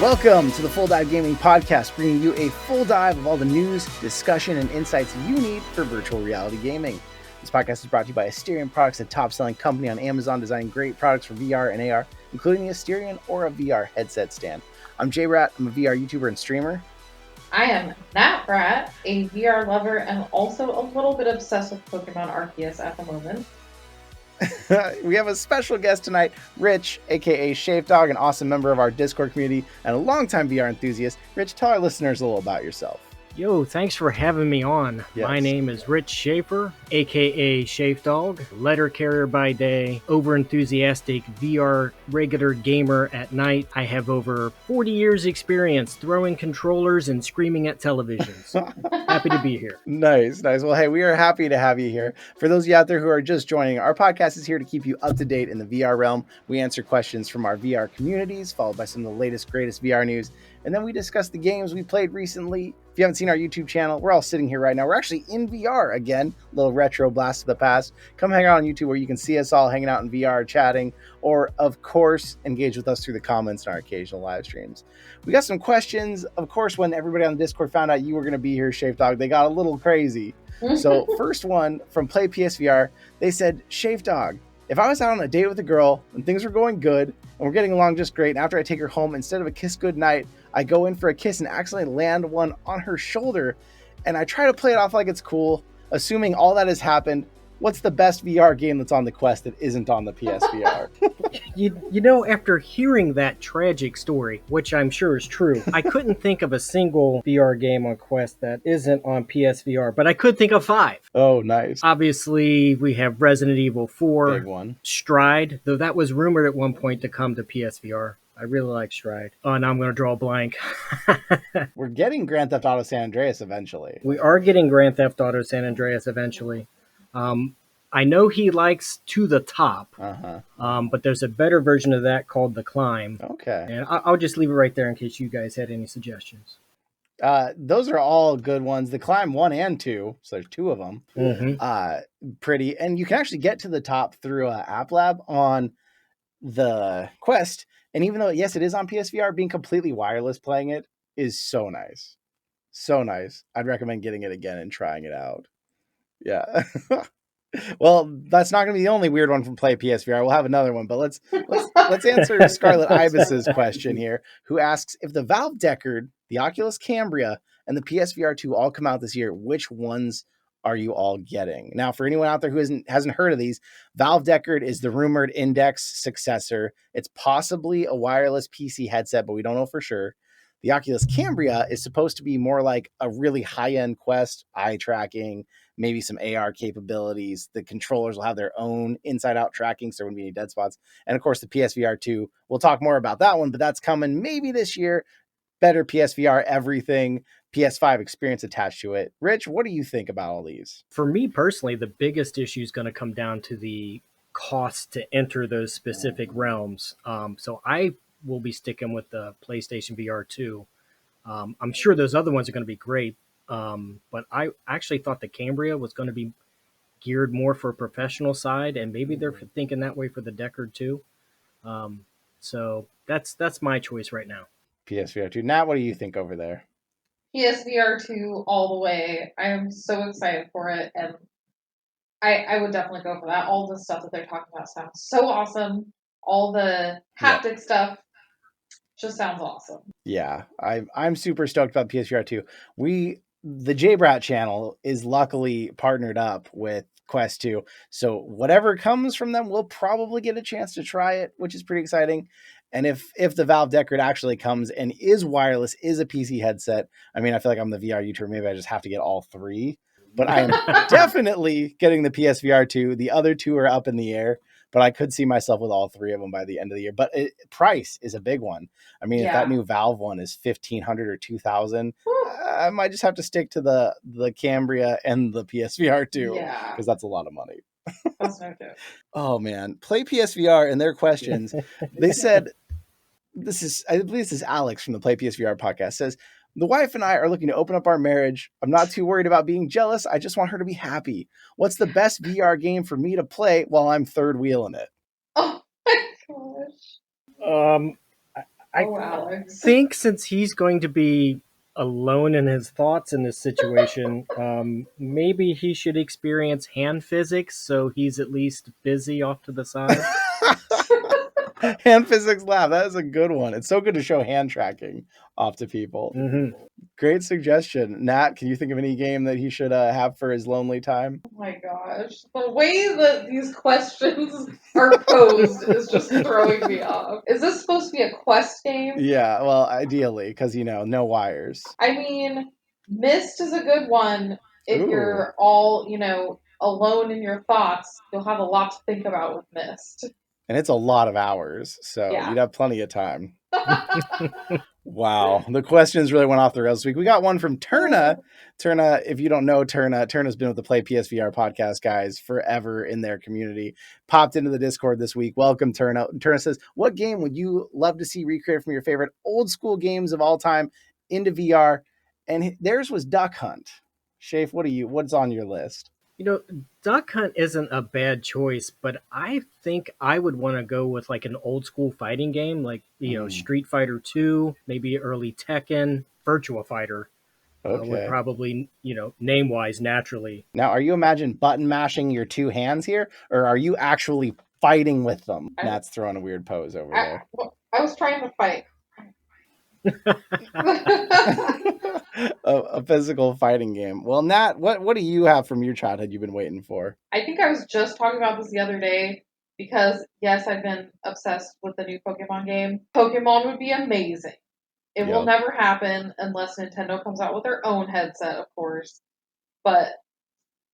Welcome to the Full Dive Gaming Podcast, bringing you a full dive of all the news, discussion, and insights you need for virtual reality gaming. This podcast is brought to you by Asterion Products, a top-selling company on Amazon designing great products for VR and AR, including the Asterion Aura VR headset stand. I'm J-Rat. I'm a VR YouTuber and streamer. I am Nat Brat, a VR lover and also a little bit obsessed with Pokemon Arceus at the moment. We have a special guest tonight, Rich, aka Shafedog, an awesome member of our Discord community and a longtime VR enthusiast. Rich, tell our listeners a little about yourself. Yo, thanks for having me on. Yes. My name is Rich Schaefer, aka Shafedog, letter carrier by day, over-enthusiastic VR regular gamer at night. I have over 40 years experience throwing controllers and screaming at televisions. Happy to be here. Nice. Well, hey, we are happy to have you here. For those of you out there who are just joining, our podcast is here to keep you up to date in the VR realm. We answer questions from our VR communities, followed by some of the latest, greatest VR news. And then we discuss the games we played recently. If you haven't seen our YouTube channel, we're all sitting here right now. We're actually in VR again, a little retro blast of the past. Come hang out on YouTube where you can see us all hanging out in VR, chatting, or of course, engage with us through the comments in our occasional live streams. We got some questions. Of course, when everybody on the Discord found out you were going to be here, Shafedog, they got a little crazy. So first one from Play PSVR, they said, Shafedog, if I was out on a date with a girl and things were going good and we're getting along just great, and after I take her home, instead of a kiss goodnight, I go in for a kiss and accidentally land one on her shoulder, and I try to play it off like it's cool, assuming all that has happened. What's the best VR game that's on the Quest that isn't on the PSVR? You know, after hearing that tragic story, which I'm sure is true, I couldn't think of a single VR game on Quest that isn't on PSVR, but I could think of 5. Oh, nice. Obviously, we have Resident Evil 4, Big one. Stride, though that was rumored at one point to come to PSVR. I really like Stride. Oh, now I'm going to draw a blank. We're getting Grand Theft Auto San Andreas eventually. We are getting Grand Theft Auto San Andreas eventually. I know he likes To the Top, but there's a better version of that called The Climb. Okay. And I'll just leave it right there in case you guys had any suggestions. Those are all good ones. The Climb 1 and 2, so there's 2 of them. Pretty. And you can actually get to the top through App Lab on the Quest. And even though, yes, it is on PSVR, being completely wireless playing it is so nice. So nice. I'd recommend getting it again and trying it out. Yeah. Well, that's not going to be the only weird one from Play PSVR. We'll have another one, but let's answer Scarlet Ibis's question here, who asks, if the Valve Deckard, the Oculus Cambria, and the PSVR 2 all come out this year, which ones are you all getting? Now, for anyone out there who hasn't heard of these, Valve Deckard is the rumored Index successor. It's possibly a wireless PC headset, but we don't know for sure. The Oculus Cambria is supposed to be more like a really high-end Quest, eye tracking, maybe some AR capabilities. The controllers will have their own inside-out tracking, so there wouldn't be any dead spots. And of course, the PSVR 2, we'll talk more about that one, but that's coming maybe this year. Better PSVR, everything, PS5 experience attached to it. Rich, what do you think about all these? For me personally, the biggest issue is going to come down to the cost to enter those specific realms. So I will be sticking with the PlayStation VR 2. I'm sure those other ones are going to be great, but I actually thought the Cambria was going to be geared more for a professional side, and maybe they're thinking that way for the Deckard too. So that's my choice right now. PSVR 2. Nat, what do you think over there? PSVR 2 all the way. I am so excited for it, and I would definitely go for that. All the stuff that they're talking about sounds so awesome. All the haptic stuff just sounds awesome. Yeah, I'm super stoked about PSVR 2. The J-Brat channel is luckily partnered up with Quest 2, so whatever comes from them, we'll probably get a chance to try it, which is pretty exciting. And if the Valve Deckard actually comes and is wireless, is a PC headset, I mean, I feel like I'm the VR YouTuber. Maybe I just have to get all 3. But I am definitely getting the PSVR 2. The other 2 are up in the air, but I could see myself with all 3 of them by the end of the year. But price is a big one. I mean, if that new Valve one is $1,500 or $2,000, I might just have to stick to the Cambria and the PSVR 2 because that's a lot of money. That's no joke. Oh man, Play PSVR and their questions. They said, I believe this is Alex from the Play PSVR podcast, says, the wife and I are looking to open up our marriage. I'm not too worried about being jealous. I just want her to be happy. What's the best VR game for me to play while I'm third wheeling it? Oh my gosh. Alex. think since he's going to be alone in his thoughts in this situation, maybe he should experience hand physics so he's at least busy off to the side. Hand physics lab. That is a good one. It's so good to show hand tracking off to people. Mm-hmm. Great suggestion. Nat, can you think of any game that he should have for his lonely time? Oh my gosh. The way that these questions are posed is just throwing me off. Is this supposed to be a quest game? Yeah, well, ideally, because, no wires. I mean, Myst is a good one. If Ooh. you're all, alone in your thoughts, you'll have a lot to think about with Myst. And it's a lot of hours, so Yeah. you'd have plenty of time. Wow, the questions really went off the rails this week. We got one from Turna. Turna, if you don't know Turna's been with the Play PSVR podcast guys forever in their community. Popped into the Discord this week. Welcome, Turna. Turna says, what game would you love to see recreated from your favorite old school games of all time into VR? And theirs was Duck Hunt. Shafe, what's on your list? Duck Hunt isn't a bad choice, but I think I would want to go with like an old school fighting game, like Street Fighter 2, maybe early Tekken, Virtua Fighter. Would probably, name wise, naturally. Now, are you imagine button mashing your two hands here, or are you actually fighting with them? Nat's throwing a weird pose over there. I was trying to fight. A physical fighting game. Well, Nat, what do you have from your childhood you've been waiting for? I think I was just talking about this the other day because, yes, I've been obsessed with the new Pokemon game. Pokemon would be amazing. It will never happen unless Nintendo comes out with their own headset, of course. But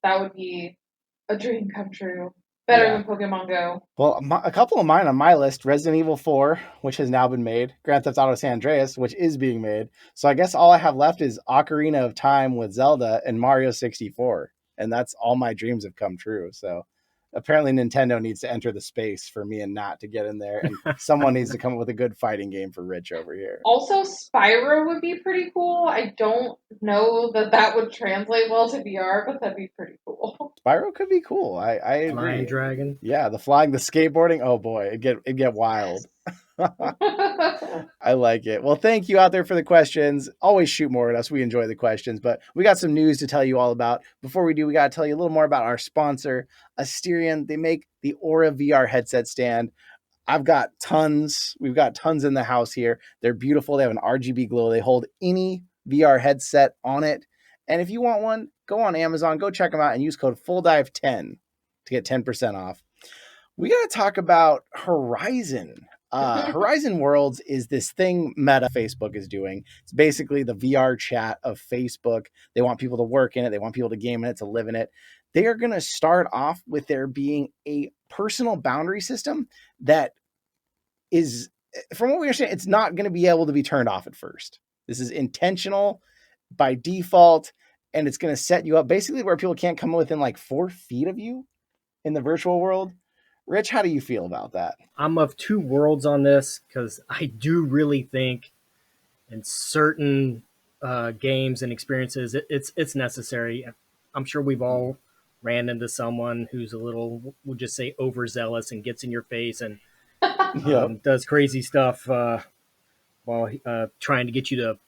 that would be a dream come true. Better than Pokemon Go. Well, a couple of mine on my list, Resident Evil 4, which has now been made, Grand Theft Auto San Andreas, which is being made. So I guess all I have left is Ocarina of Time with Zelda and Mario 64. And that's all my dreams have come true. So apparently Nintendo needs to enter the space for me and Nat to get in there. And someone needs to come up with a good fighting game for Rich over here. Also, Spyro would be pretty cool. I don't know that would translate well to VR, but that'd be pretty cool. Spyro could be cool. I agree. Flying dragon. Yeah, the flying, the skateboarding. Oh boy, it'd get wild. I like it. Well, thank you out there for the questions. Always shoot more at us. We enjoy the questions, but we got some news to tell you all about. Before we do, we got to tell you a little more about our sponsor, Asterion. They make the Aura VR headset stand. I've got tons. We've got tons in the house here. They're beautiful. They have an RGB glow. They hold any VR headset on it. And if you want one, go on Amazon, go check them out and use code FULLDIVE10 to get 10% off. We got to talk about Horizon. Horizon Worlds is this thing Meta Facebook is doing. It's basically the VR chat of Facebook. They want people to work in it. They want people to game in it, to live in it. They are going to start off with there being a personal boundary system that is, from what we understand, it's not going to be able to be turned off at first. This is intentional by default, and it's going to set you up basically where people can't come within like 4 feet of you in the virtual world. Rich, how do you feel about that? I'm of two worlds on this because I do really think in certain games and experiences, it's necessary. I'm sure we've all ran into someone who's a little, we'll just say, overzealous and gets in your face and does crazy stuff while trying to get you to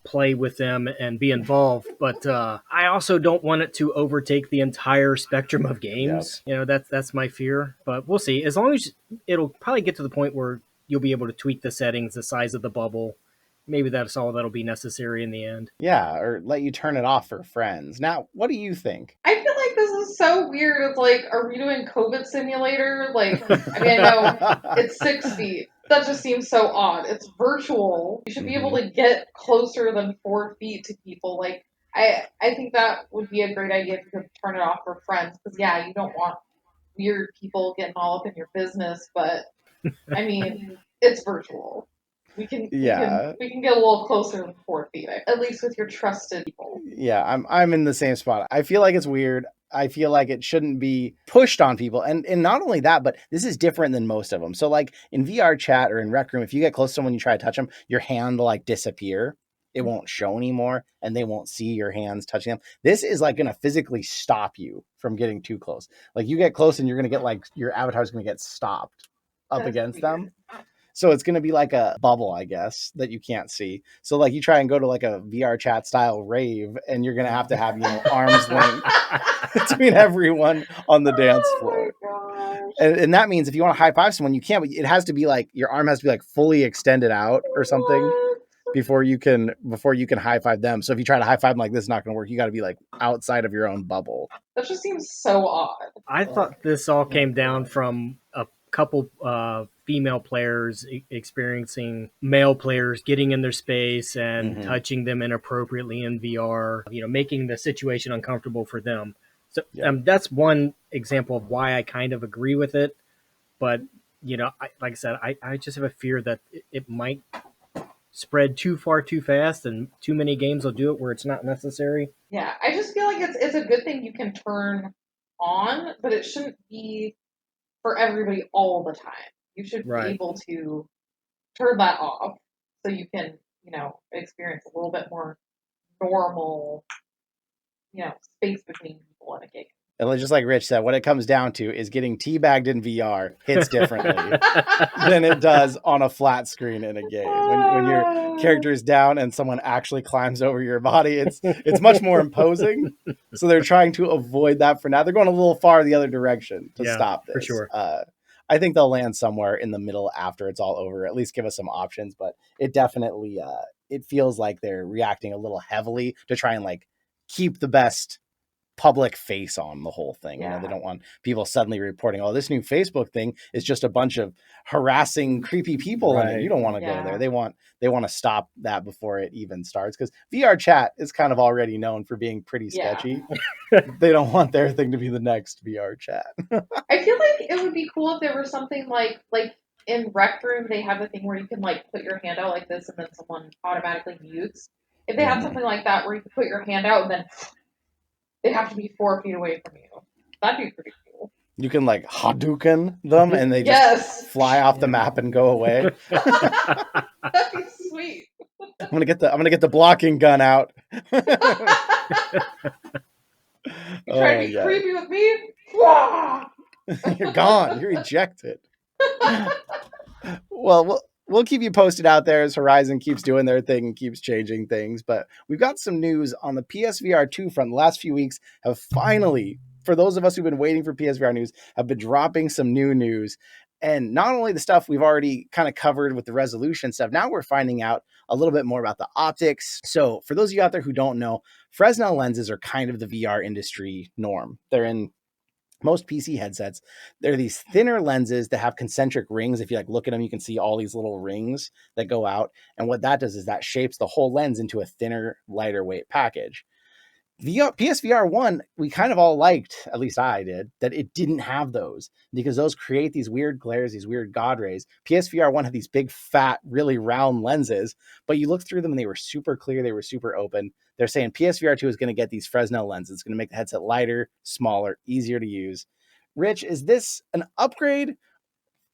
play with them and be involved. But I also don't want it to overtake the entire spectrum of games. That's my fear. But we'll see. As long as it'll probably get to the point where you'll be able to tweak the settings, the size of the bubble. Maybe that's all that'll be necessary in the end. Yeah, or let you turn it off for friends. Now, what do you think? I feel like this is so weird. It's like, are we doing COVID simulator? Like, I know it's 6 feet. That just seems so odd. It's virtual. You should be able to get closer than 4 feet to people. Like, I think that would be a great idea if you could turn it off for friends. Because, yeah, you don't want weird people getting all up in your business. But, I mean, it's virtual. We can get a little closer than 4 feet, at least with your trusted people. Yeah, I'm in the same spot. I feel like it's weird. I feel like it shouldn't be pushed on people. And not only that, but this is different than most of them. So like in VR chat or in Rec Room, if you get close to someone, you try to touch them, your hand will like disappear. It won't show anymore and they won't see your hands touching them. This is like going to physically stop you from getting too close. Like you get close and you're going to get like your avatar is going to get stopped up against them. So it's going to be like a bubble, I guess, that you can't see. So like you try and go to like a VR chat style rave, and you're going to have, arms length between everyone on the dance floor. And that means if you want to high five someone, you can't, but it has to be like, your arm has to be like fully extended out or something before you can high five them. So if you try to high five them like this, it's not going to work. You got to be like outside of your own bubble. That just seems so odd. I thought this all came down from a couple female players experiencing male players getting in their space and touching them inappropriately in VR, making the situation uncomfortable for them. So that's one example of why I kind of agree with it. But, like I said, I just have a fear that it might spread too far too fast, and too many games will do it where it's not necessary. Yeah, I just feel like it's a good thing you can turn on, but it shouldn't be for everybody all the time. You should be able to turn that off so you can, experience a little bit more normal, space between people in a game. And just like Rich said, what it comes down to is getting teabagged in VR hits differently than it does on a flat screen in a game. When your character is down and someone actually climbs over your body, it's much more imposing. So they're trying to avoid that for now. They're going a little far the other direction to stop this. For sure. I think they'll land somewhere in the middle after it's all over. At least give us some options. But it definitely it feels like they're reacting a little heavily to try and like keep the best public face on the whole thing. They don't want people suddenly reporting, oh, this new Facebook thing is just a bunch of harassing creepy people in it. You don't want to go there. They want to stop that before it even starts, because VR chat is kind of already known for being pretty sketchy. They don't want their thing to be the next VR chat. I feel like it would be cool if there was something like in Rec Room they have a thing where you can like put your hand out like this and then someone automatically mutes. If they had something like that where you could put your hand out and then they have to be 4 feet away from you. That'd be pretty cool. You can like Hadouken them and they just fly off the map and go away. That'd be sweet. I'm gonna get the blocking gun out. You trying to be creepy with me? You're gone. You're ejected. Well, we'll keep you posted out there as Horizon keeps doing their thing and keeps changing things. But we've got some news on the PSVR 2 front. The last few weeks have finally, for those of us who've been waiting for PSVR news, have been dropping some new news. And not only the stuff we've already kind of covered with the resolution stuff, now we're finding out a little bit more about the optics. So for those of you out there who don't know, Fresnel lenses are kind of the VR industry norm. They're in most PC headsets. They're these thinner lenses that have concentric rings. If you like look at them, you can see all these little rings that go out. And what that does is that shapes the whole lens into a thinner, lighter weight package. The PSVR 1, we kind of all liked, at least I did, that it didn't have those, because those create these weird glares, these weird God rays. PSVR 1 had these big, fat, really round lenses, but you look through them and they were super clear. They were super open. They're saying PSVR 2 is going to get these Fresnel lenses. It's going to make the headset lighter, smaller, easier to use. Rich, is this an upgrade?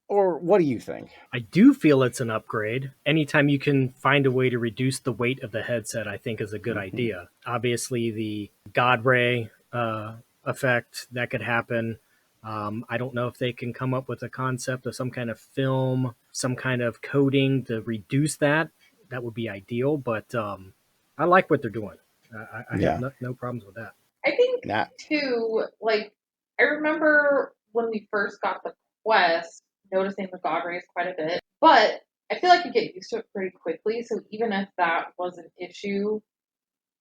Or what do you think? I do feel it's an upgrade. Anytime you can find a way to reduce the weight of the headset, I think is a good idea. Obviously, the God ray effect, that could happen. I don't know if they can come up with a concept of some kind of film, some kind of coating to reduce that. That would be ideal, but I like what they're doing. I have no problems with that. I think, too, like, I remember when we first got the Quest, noticing the God rays quite a bit, but I feel like you get used to it pretty quickly. So even if that was an issue,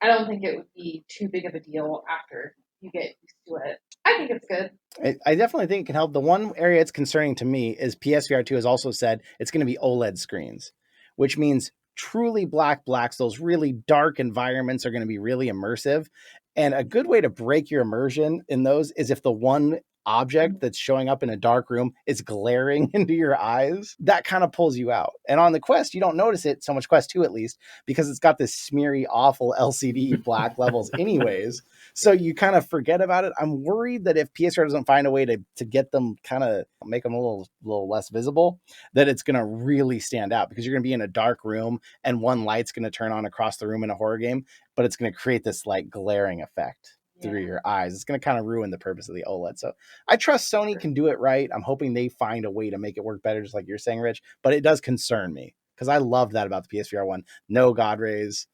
I don't think it would be too big of a deal after you get used to it. I think it's good. I definitely think it can help. The one area it's concerning to me is PSVR 2 has also said it's going to be OLED screens, which means truly blacks. Those really dark environments are going to be really immersive. And a good way to break your immersion in those is if the one object that's showing up in a dark room is glaring into your eyes, that kind of pulls you out. And on the Quest, you don't notice it so much, Quest 2 at least, because it's got this smeary, awful LCD black levels anyways. So you kind of forget about it. I'm worried that if PSVR doesn't find a way to get them, kind of make them a little less visible, that it's going to really stand out, because you're going to be in a dark room and one light's going to turn on across the room in a horror game, but it's going to create this like glaring effect. through your eyes. It's going to kind of ruin the purpose of the OLED. So I trust Sony can do it right. I'm hoping they find a way to make it work better, just like you're saying, Rich. But it does concern me because I love that about the PSVR 1. No God rays.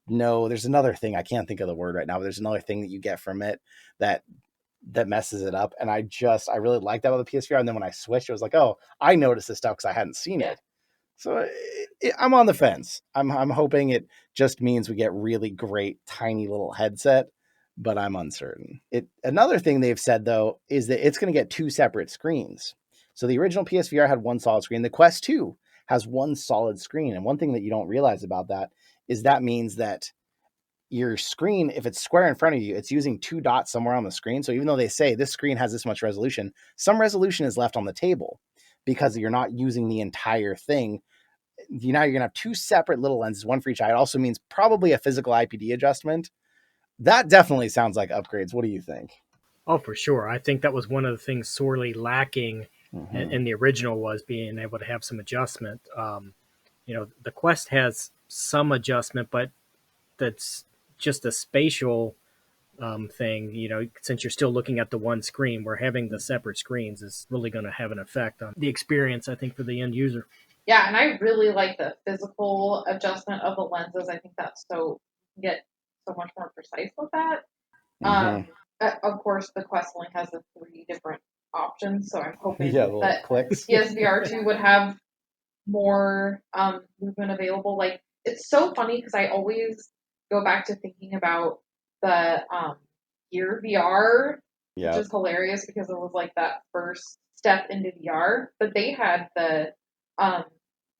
No, there's another thing. I can't think of the word right now, but there's another thing that you get from it that messes it up. And I really like that about the PSVR. And then when I switched, it was like, oh, I noticed this stuff because I hadn't seen it. So I'm on the fence. I'm hoping it just means we get really great tiny little headset, but I'm uncertain. Another thing they've said though is that it's going to get 2 separate screens. So the original PSVR had 1 solid screen. The Quest 2 has 1 solid screen. And one thing that you don't realize about that is that means that your screen, if it's square in front of you, it's using 2 dots somewhere on the screen. So even though they say this screen has this much resolution, some resolution is left on the table because you're not using the entire thing. Now you're going to have 2 separate little lenses, 1 for each eye. It also means probably a physical IPD adjustment. That definitely sounds like upgrades. What do you think? Oh, for sure. I think that was one of the things sorely lacking in the original, was being able to have some adjustment. The Quest has some adjustment, but that's just a spatial thing. Since you're still looking at the one screen, where having the separate screens is really going to have an effect on the experience, I think, for the end user. Yeah, and I really like the physical adjustment of the lenses. I think that's get so much more precise with that. Of course, the Quest Link has the 3 different options, so I'm hoping that PSVR 2 would have more movement available. Like, it's so funny because I always go back to thinking about the Gear VR, which is hilarious because it was like that first step into VR. But they had the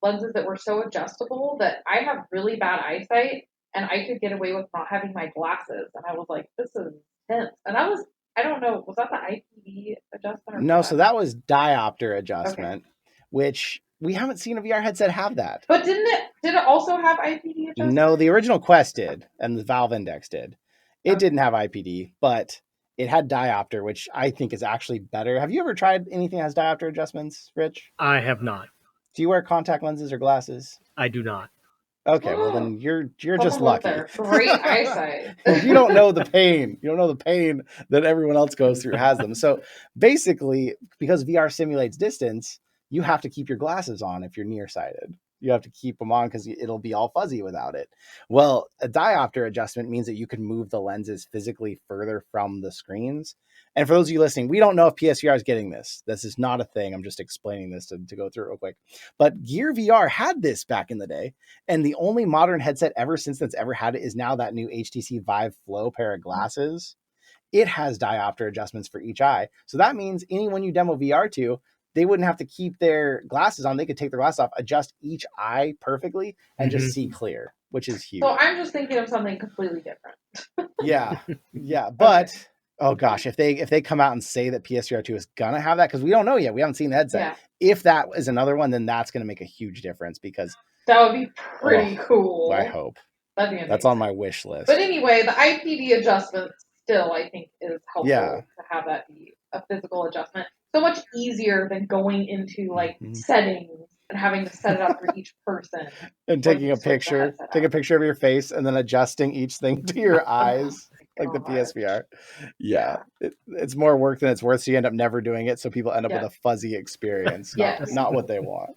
lenses that were so adjustable that I have really bad eyesight, and I could get away with not having my glasses. And I was like, this is intense. And I don't know, was that the IPD adjustment? Or no, so that was diopter adjustment, which we haven't seen a VR headset have that. But did it also have IPD adjustment? No, the original Quest did, and the Valve Index did. It didn't have IPD, but it had diopter, which I think is actually better. Have you ever tried anything that has diopter adjustments, Rich? I have not. Do you wear contact lenses or glasses? I do not. Okay, well then you're just lucky. Great eyesight. You don't know the pain. You don't know the pain that everyone else goes through has them. So basically, because VR simulates distance, you have to keep your glasses on if you're nearsighted. You have to keep them on because it'll be all fuzzy without it. Well, a diopter adjustment means that you can move the lenses physically further from the screens. And for those of you listening, we don't know if PSVR is getting this. This is not a thing. I'm just explaining this to go through it real quick. But Gear VR had this back in the day. And the only modern headset ever since that's ever had it is now that new HTC Vive Flow pair of glasses. It has diopter adjustments for each eye. So that means anyone you demo VR to, they wouldn't have to keep their glasses on. They could take their glasses off, adjust each eye perfectly, and just see clear, which is huge. So I'm just thinking of something completely different. Yeah. But... Okay. Oh gosh, if they come out and say that PSVR 2 is gonna have that, because we don't know yet, we haven't seen the headset. Yeah. If that is another one, then that's gonna make a huge difference, because that would be pretty cool. I hope. That'd be amazing. That's on my wish list. But anyway, the IPD adjustment still, I think, is helpful to have that be a physical adjustment. So much easier than going into settings and having to set it up for each person. And taking a picture of your face and then adjusting each thing to your eyes. Like the PSVR. Yeah. It's more work than it's worth. So you end up never doing it. So people end up with a fuzzy experience. Not what they want.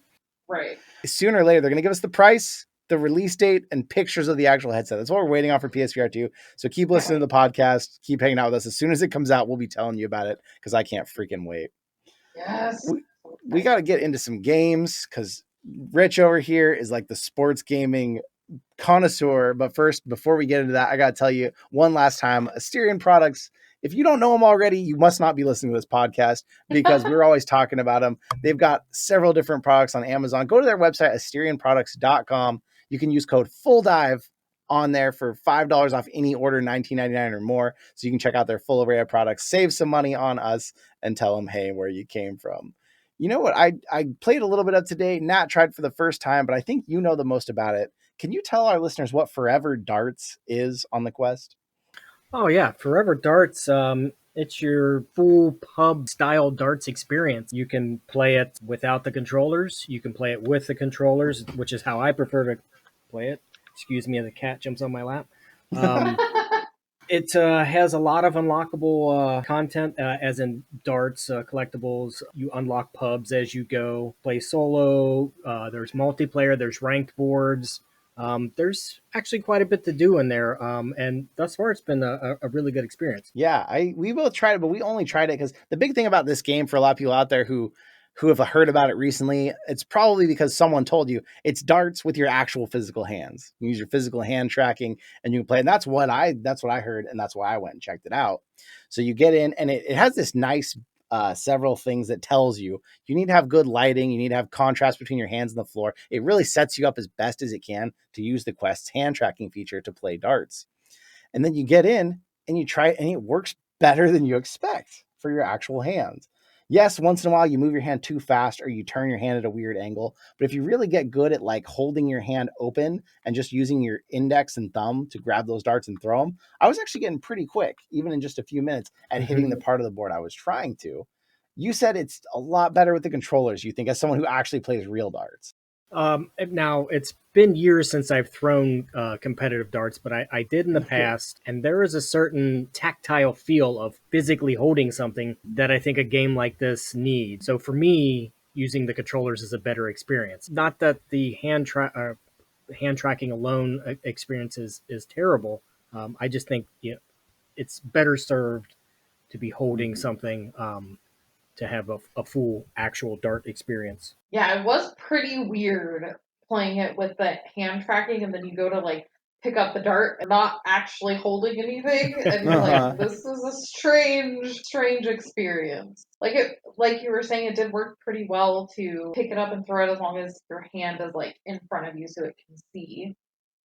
Right. Sooner or later, they're going to give us the price, the release date, and pictures of the actual headset. That's what we're waiting on for PSVR 2. So keep listening to the podcast. Keep hanging out with us. As soon as it comes out, we'll be telling you about it because I can't freaking wait. Yes. We got to get into some games because Rich over here is like the sports gaming connoisseur. But first, before we get into that, I got to tell you one last time, Asterion products. If you don't know them already, you must not be listening to this podcast because we're always talking about them. They've got several different products on Amazon. Go to their website, AsterionProducts.com. You can use code FULLDIVE on there for $5 off any order, $19.99 or more. So you can check out their full array of products, save some money on us, and tell them, hey, where you came from. You know what? I played a little bit of today. Nat tried for the first time, but I think you know the most about it. Can you tell our listeners what ForeVR Darts is on the Quest? Oh, yeah. ForeVR Darts, it's your full pub-style darts experience. You can play it without the controllers. You can play it with the controllers, which is how I prefer to play it. Excuse me, the cat jumps on my lap. It has a lot of unlockable content, as in darts, collectibles. You unlock pubs as you go. Play solo. There's multiplayer. There's ranked boards. There's actually quite a bit to do in there, and thus far it's been a really good experience. Yeah, we both tried it, but we only tried it because the big thing about this game for a lot of people out there who have heard about it recently, it's probably because someone told you it's darts with your actual physical hands. You use your physical hand tracking and you can play. And that's what I heard, and that's why I went and checked it out. So you get in, and it has this nice several things that tells you need to have good lighting, you need to have contrast between your hands and the floor. It really sets you up as best as it can to use the Quest's hand tracking feature to play darts. And then you get in and you try it, and it works better than you expect for your actual hands. Yes, once in a while you move your hand too fast or you turn your hand at a weird angle. But if you really get good at like holding your hand open and just using your index and thumb to grab those darts and throw them, I was actually getting pretty quick, even in just a few minutes, at hitting the part of the board I was trying to. You said it's a lot better with the controllers, you think, as someone who actually plays real darts. Now, it's been years since I've thrown competitive darts, but I did in the past, and there is a certain tactile feel of physically holding something that I think a game like this needs. So for me, using the controllers is a better experience. Not that the hand tracking alone experience is terrible. I just think it's better served to be holding something, to have a full actual dart experience. Yeah, it was pretty weird playing it with the hand tracking, and then you go to like pick up the dart and not actually holding anything, and you're like, this is a strange experience. Like you were saying, it did work pretty well to pick it up and throw it as long as your hand is like in front of you so it can see.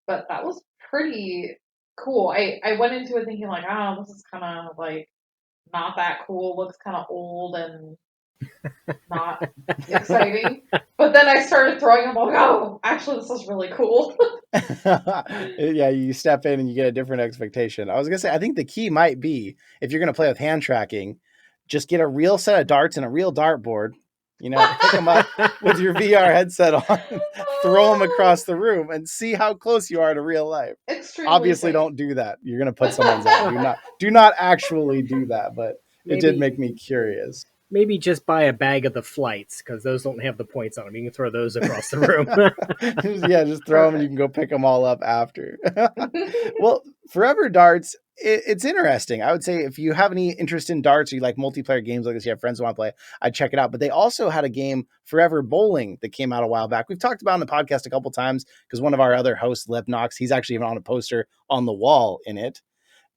But that was pretty cool. I went into it thinking like, oh, this is kind of like not that cool. Looks kind of old and not exciting. But then I started throwing them like, oh, actually, this is really cool. Yeah, you step in and you get a different expectation. I was going to say, I think the key might be, if you're going to play with hand tracking, just get a real set of darts and a real dartboard. Pick them up with your VR headset on, throw them across the room, and see how close you are to real life. Extremely Obviously, safe. don't do that. You're going to put someone's out. Do not actually do that, but it did make me curious. Maybe just buy a bag of the flights, because those don't have the points on them. You can throw those across the room. Yeah, just throw them and you can go pick them all up after. Well, ForeVR Darts, it's interesting. I would say if you have any interest in darts or you like multiplayer games like this, you have friends who want to play, I'd check it out. But they also had a game, ForeVR Bowling, that came out a while back. We've talked about it on the podcast a couple times because one of our other hosts, Lepnox, he's actually even on a poster on the wall in it.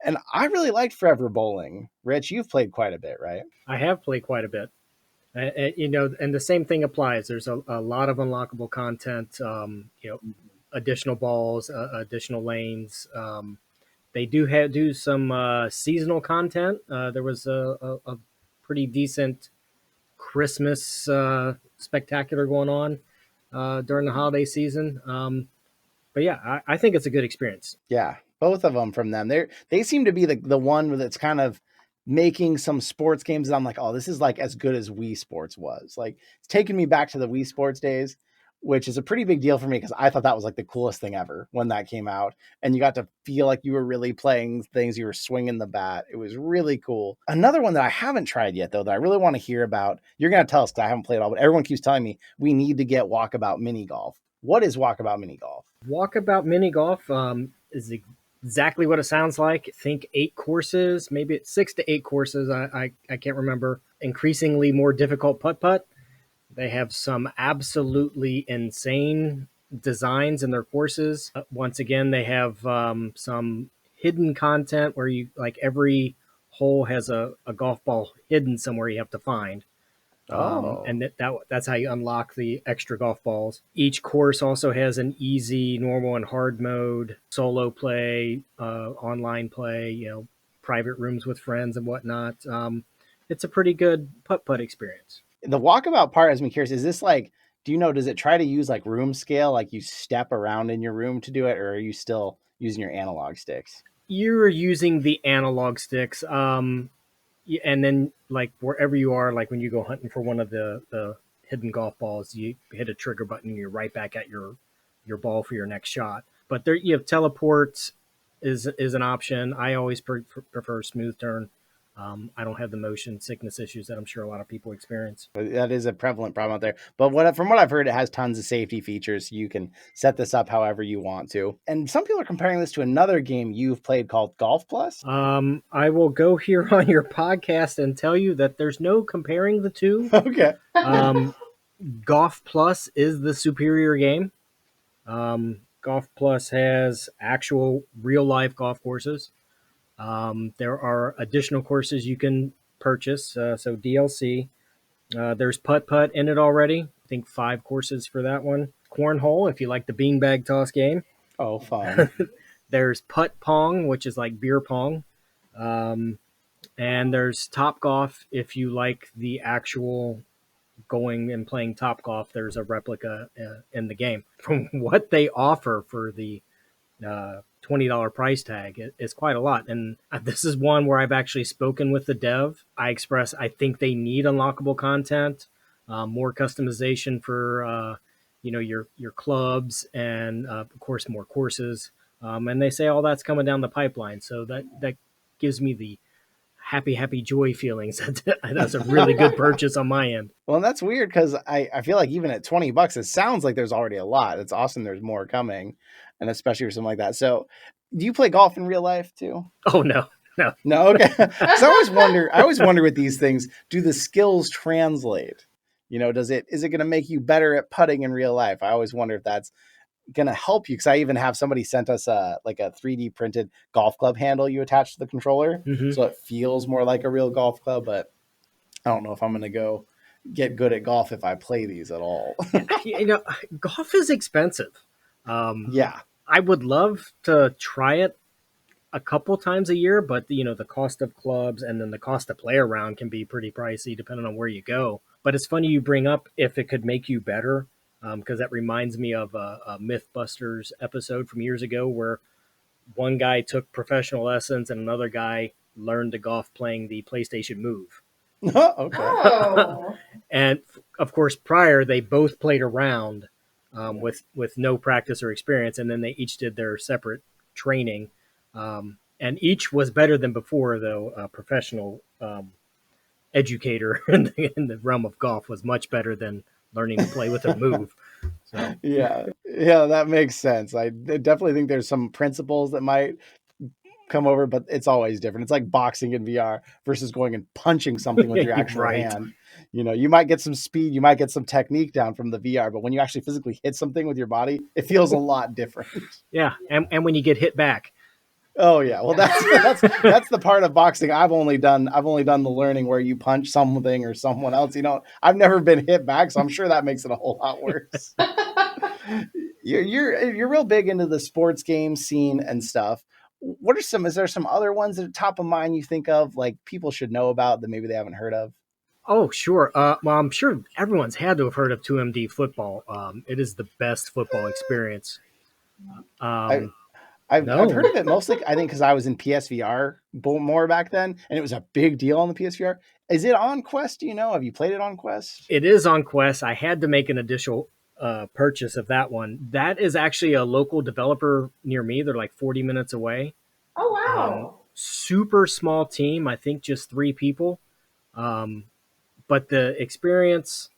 And I really liked ForeVR Bowling. Rich, you've played quite a bit, right? I have played quite a bit. And the same thing applies. There's a lot of unlockable content, additional balls, additional lanes. They do some seasonal content. There was a pretty decent Christmas spectacular going on during the holiday season. But yeah, I think it's a good experience. Yeah, both of them from them. They seem to be the one that's kind of making some sports games that I'm like, oh, this is like as good as Wii Sports was. Like, it's taking me back to the Wii Sports days, which is a pretty big deal for me because I thought that was like the coolest thing ever when that came out. And you got to feel like you were really playing things, you were swinging the bat. It was really cool. Another one that I haven't tried yet, though, that I really want to hear about, you're going to tell us because I haven't played it all, but everyone keeps telling me we need to get Walkabout Minigolf. What is Walkabout Minigolf? Walkabout Minigolf is exactly what it sounds like. Think 8 courses, maybe it's 6 to 8 courses. I can't remember. Increasingly more difficult putt-putt. They have some absolutely insane designs in their courses. Once again, they have some hidden content where you like every hole has a golf ball hidden somewhere you have to find. And that's how you unlock the extra golf balls. Each course also has an easy, normal, and hard mode, solo play, online play, private rooms with friends and whatnot. It's a pretty good putt-putt experience. The walkabout part has me curious. Is this like, does it try to use like room scale? Like you step around in your room to do it, or are you still using your analog sticks? You're using the analog sticks. And then like wherever you are, like when you go hunting for one of the hidden golf balls, you hit a trigger button and you're right back at your ball for your next shot. But there you have teleports is an option. I always prefer smooth turn. I don't have the motion sickness issues that I'm sure a lot of people experience. That is a prevalent problem out there. But from what I've heard, it has tons of safety features. You can set this up however you want to. And some people are comparing this to another game you've played called Golf Plus. I will go here on your podcast and tell you that there's no comparing the two. Okay. Golf Plus is the superior game. Golf Plus has actual real life golf courses. There are additional courses you can purchase, so DLC. There's putt-putt in it already. I think 5 courses for that one. Cornhole, if you like the beanbag toss game. Oh, fun. There's putt pong, which is like beer pong. And there's Top Golf, if you like the actual going and playing Top Golf. There's a replica in the game. From what they offer for the $20 price tag is quite a lot. And this is one where I've actually spoken with the dev. I think they need unlockable content, more customization for your clubs, and of course more courses. And they say all that's coming down the pipeline. So that gives me the happy joy feelings. That's a really good purchase on my end. Well, and that's weird because I feel like even at $20, it sounds like there's already a lot. It's awesome. There's more coming, and especially for something like that. So, do you play golf in real life too? Oh no. Okay. So I always wonder with these things, do the skills translate? Is it going to make you better at putting in real life? I always wonder if that's going to help you, because I even have somebody sent us a 3D printed golf club handle you attach to the controller. Mm-hmm. So it feels more like a real golf club, but I don't know if I'm going to go get good at golf if I play these at all. Golf is expensive. Yeah. I would love to try it a couple times a year, but the cost of clubs and then the cost to play around can be pretty pricey depending on where you go. But it's funny you bring up if it could make you better, because that reminds me of a Mythbusters episode from years ago where one guy took professional lessons and another guy learned to golf playing the PlayStation Move. Okay. Oh. And of course, prior they both played around with no practice or experience, and then they each did their separate training. And each was better than before, though. A professional educator in the realm of golf was much better than learning to play with a move. So. Yeah, that makes sense. I definitely think there's some principles that might come over, but it's always different. It's like boxing in VR versus going and punching something with your actual hand. You might get some speed, you might get some technique down from the VR, but when you actually physically hit something with your body, it feels a lot different. Yeah, and when you get hit back. Oh yeah, well that's the part of boxing I've only done the learning where you punch something or someone else. I've never been hit back, so I'm sure that makes it a whole lot worse. You're real big into the sports game scene and stuff. Is there some other ones that are top of mind you think of, like people should know about that maybe they haven't heard of? Oh, sure. Well, I'm sure everyone's had to have heard of 2MD football. It is the best football experience. I've heard of it mostly, I think, because I was in PSVR more back then, and it was a big deal on the PSVR. Is it on Quest? Do you know? Have you played it on Quest? It is on Quest. I had to make an additional purchase of that one. That is actually a local developer near me. They're like 40 minutes away. Oh, wow. Super small team. I think just 3 people. But the experience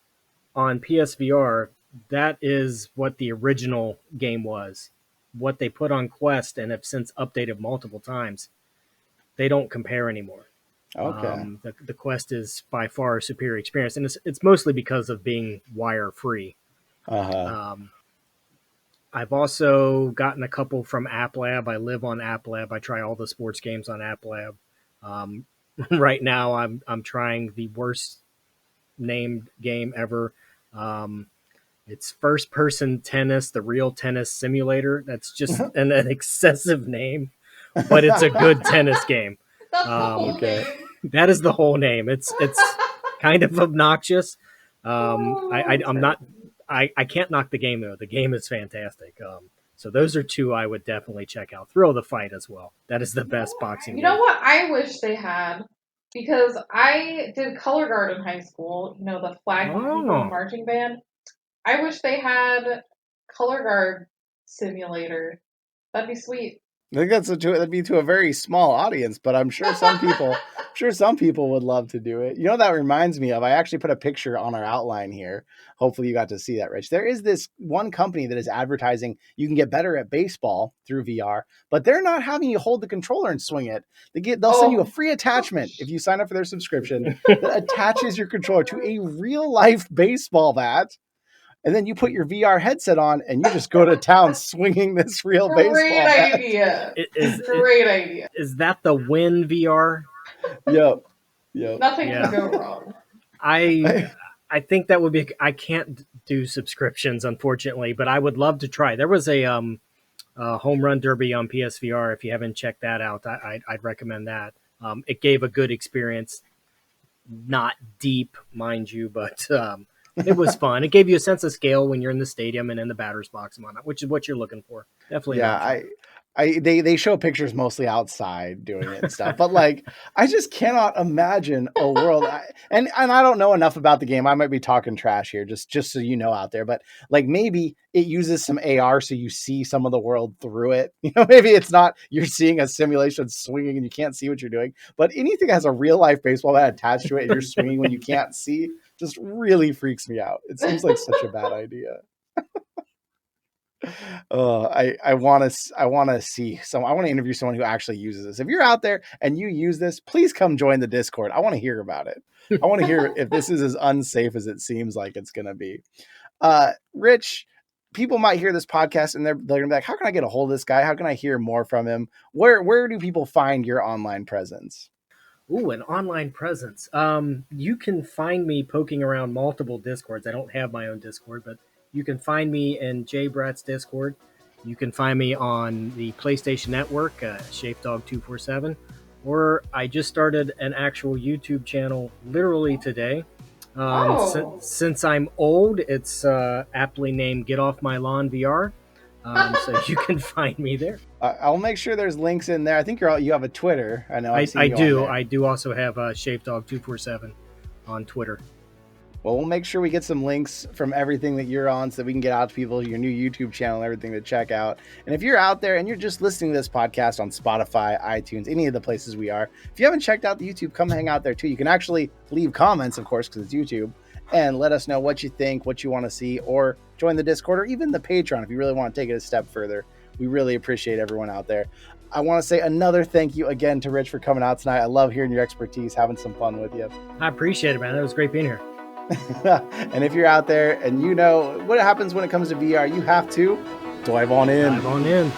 on PSVR, that is what the original game was. What they put on Quest and have since updated multiple times, they don't compare anymore. Okay. The Quest is by far a superior experience, and it's mostly because of being wire free. Uh-huh. I've also gotten a couple from App Lab. I live on App Lab. I try all the sports games on App Lab. Right now, I'm trying the worst named game ever. It's first-person tennis, the real tennis simulator. That's just an excessive name, but it's a good tennis game. Okay. That is the whole name. It's kind of obnoxious. I can't knock the game though. The game is fantastic. So those are 2 I would definitely check out. Thrill of the Fight as well. That is the best boxing game. You know what I wish they had? Because I did color guard in high school. The flag people marching band. I wish they had color guard simulator. That'd be sweet. I think that'd be to a very small audience, but I'm sure some people would love to do it. You know, that reminds me of, I actually put a picture on our outline here. Hopefully you got to see that, Rich. There is this one company that is advertising you can get better at baseball through VR, but they're not having you hold the controller and swing it. They'll send you a free attachment if you sign up for their subscription that attaches your controller to a real life baseball bat. And then you put your VR headset on and you just go to town swinging this real baseball bat. Great idea. Is that the Win VR? Yep. Nothing can go wrong. I think that would be. I can't do subscriptions, unfortunately, but I would love to try. There was a home run derby on PSVR. If you haven't checked that out, I'd recommend that. It gave a good experience. Not deep, mind you, but it was fun. It gave you a sense of scale when you're in the stadium and in the batter's box and whatnot, which is what you're looking for. Definitely. Yeah, they show pictures mostly outside doing it and stuff, but like, I just cannot imagine a world. And I don't know enough about the game. I might be talking trash here, just so you know out there. But like, maybe it uses some AR so you see some of the world through it. You know, maybe it's not you're seeing a simulation swinging and you can't see what you're doing. But anything that has a real life baseball bat attached to it and you're swinging when you can't see, just really freaks me out. It seems like such a bad idea. I want to see I want to interview someone who actually uses this. If you're out there and you use this, please come join the Discord. I want to hear about it. I want to hear if this is as unsafe as it seems like it's going to be. Rich, people might hear this podcast and they're going to be like, how can I get a hold of this guy? How can I hear more from him? Where do people find your online presence? Ooh, an online presence. You can find me poking around multiple Discords. I don't have my own Discord, but you can find me in Jay Bratt's Discord. You can find me on the PlayStation Network, Shafedog247, or I just started an actual YouTube channel literally today. Since I'm old, it's aptly named Get Off My Lawn VR. So you can find me there. I'll make sure there's links in there. I think you have a Twitter. I know. I do. I do also have Shafedog247 on Twitter. Well, we'll make sure we get some links from everything that you're on so that we can get out to people, your new YouTube channel, everything to check out. And if you're out there and you're just listening to this podcast on Spotify, iTunes, any of the places we are, if you haven't checked out the YouTube, come hang out there too. You can actually leave comments, of course, because it's YouTube, and let us know what you think, what you want to see, or join the Discord or even the Patreon if you really want to take it a step further. We really appreciate everyone out there. I want to say another thank you again to Rich for coming out tonight. I love hearing your expertise, having some fun with you. I appreciate it, man. It was great being here. And if you're out there and you know what happens when it comes to VR, you have to dive on in. Dive on in.